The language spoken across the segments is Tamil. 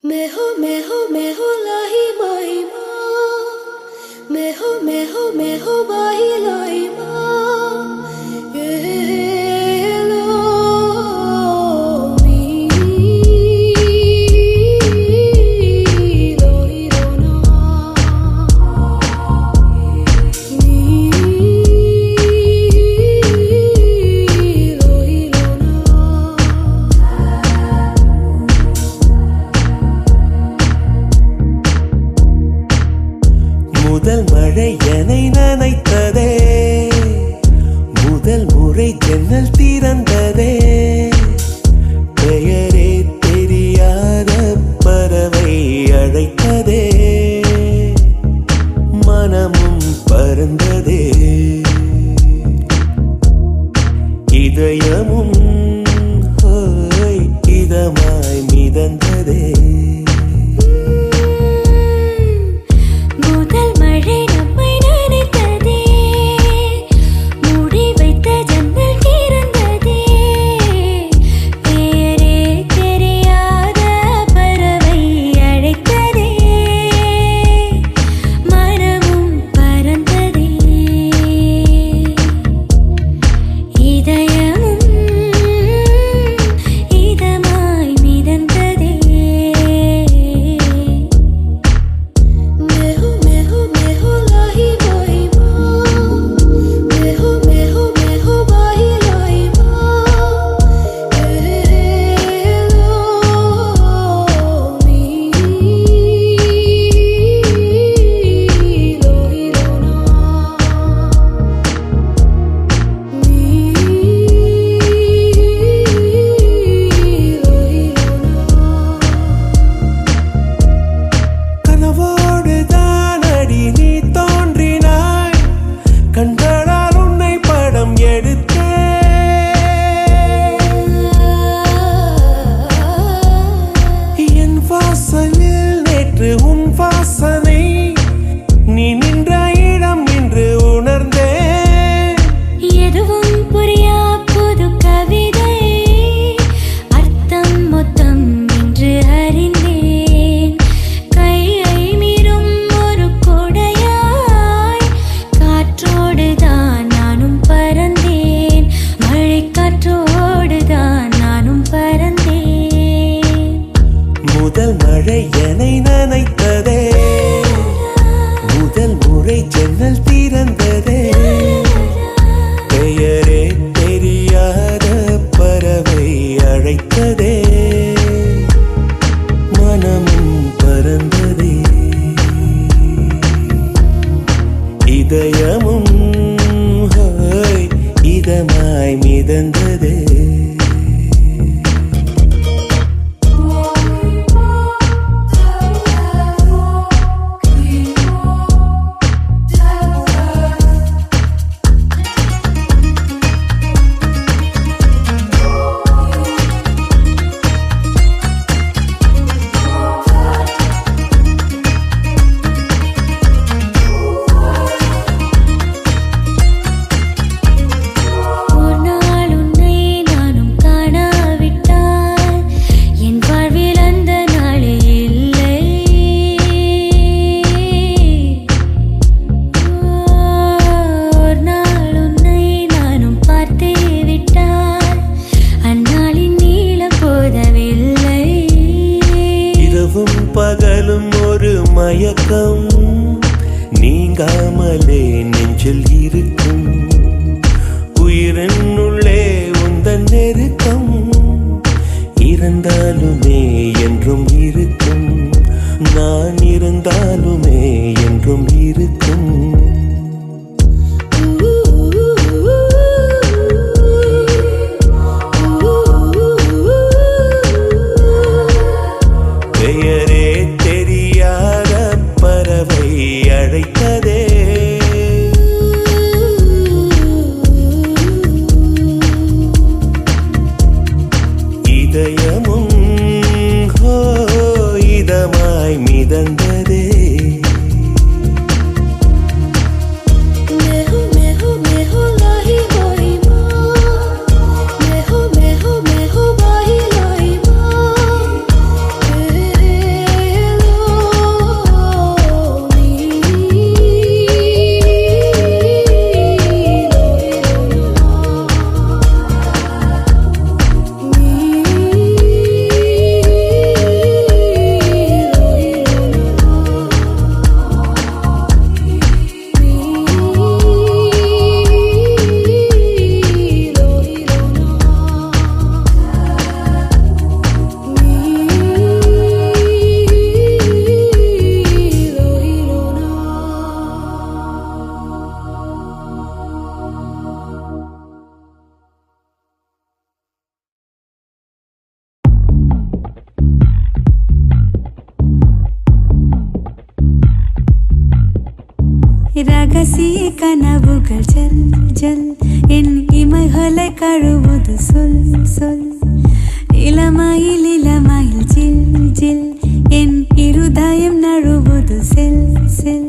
मैं हो लाही माही माँ मैं हो बाही लाई माँ ये लो मी लो ही लो ना मी लो ही लो ना முதல் மழை என்னை நனைத்ததே, முதல் முறை ஜன்னல் திறந்ததே, பெயரே தெரியாத பறவை அழைத்ததே, மனமும் பறந்ததே, இதயமும் இதமாய் மிதந்ததே. முதல் மழை என்னை நனைத்ததே, முதல் முறை ஜன்னல் திறந்ததே, பெயரே தெரியாத பறவை அழைத்ததே, மனமும் பறந்ததே, இதயமும் இதமாய் மிதந்ததே. பகலும் ஒரு மயக்கம் நீங்காமலே நெஞ்சில் இருக்கும், உயிரின் உள்ளே உந்தன் நெருக்கம் இருந்தாலுமே என்றும் இருக்கும், நான் இருந்தாலுமே என்றும் இருக்கும். பெயரே தெரியாத பறவை அழைத்ததே, இதயமும் இதமாய் மிதந்ததே. ரகசிய கனவுகள் ஜல் ஜல் என் இமைகளை கழுவுது சொல் சொல் இளமையில் இளமையில் ஜில் ஜில் என் இருதயம் நழுவுது செல் செல்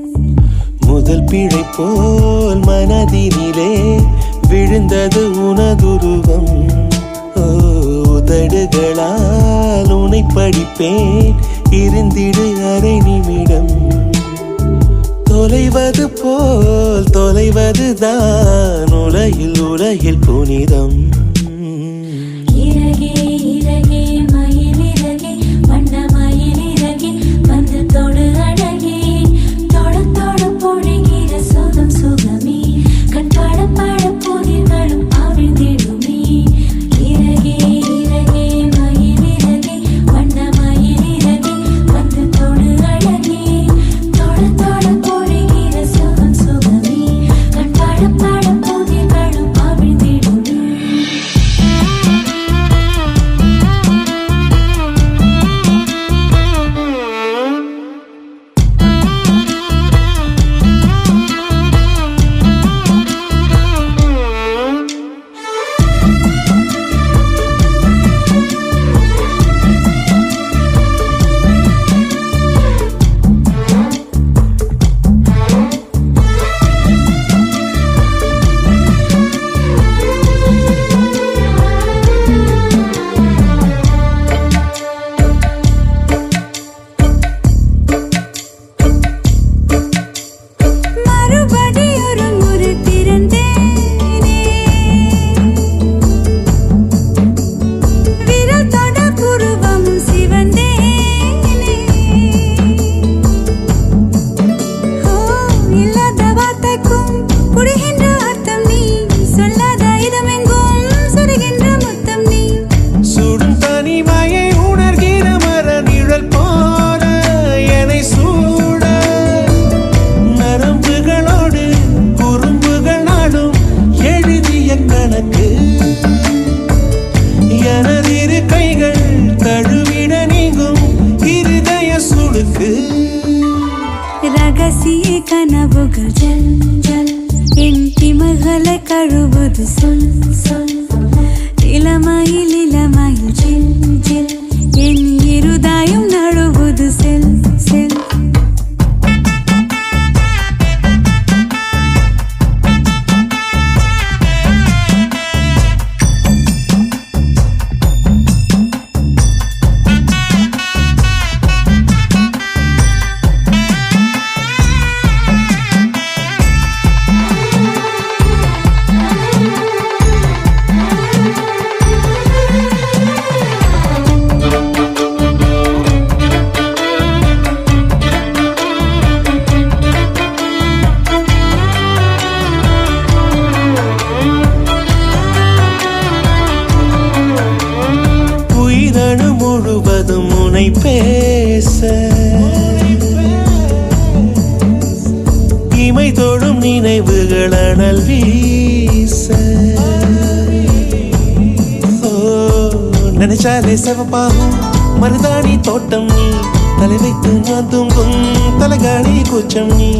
முதல் பிழை போல் மனதினிலே விழுந்தது உனதுருவம் உதடுகளால் உனை படிப்பேன் இருந்திடு அரை நிமிடம் தொலைவது போல் தொலைவதுதான் உலகில் உலகில் புனிதம் இறகே இறகே மயில் இறகே வண்ண மயில் இறகே வந்து தொடு அழகே தொட தொட பொழிகிற சுகம் சுகமே கண் பட பட புதிர்களும் அவிழ்ந்திடுமே இறகே இறகே மயில் இறகே வண்ண மயில் இறகே வந்து தொடு அழகே தொட தொட பொழிகிற சுகம் சுகமே கண் பட பட புதிர்களும் அவிழ்ந்திடுமே ரகசிய கனவுகள் ஜல் ஜல் என் இமைகளை கழுவுது சொல் சொல் இளமையில் இளமையில் ஜில் ஜில் என் இருதயம் நழுவுது செல் செல் முழுவதும் உனை பேச இமை தொடும் நினைவுகள் அனல் வீச நினைச்சாலே செவப்பாகும் மருதாணி தோட்டம் நீ தலை வைத்து நான் தூங்கும் தலகாணி கூச்சம் நீ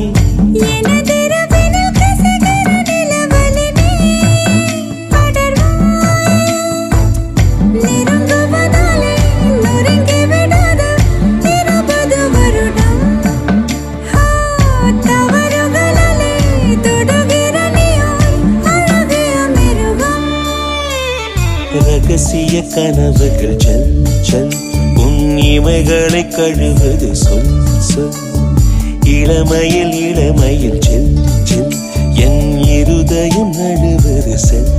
ரகசிய கனவுகள் ஜல் ஜல் உன் இமைகளை கழுவது சொல் சொல் இளமையில் இளமையில் ஜில் ஜில் என் இருதயம் நழுவது செல்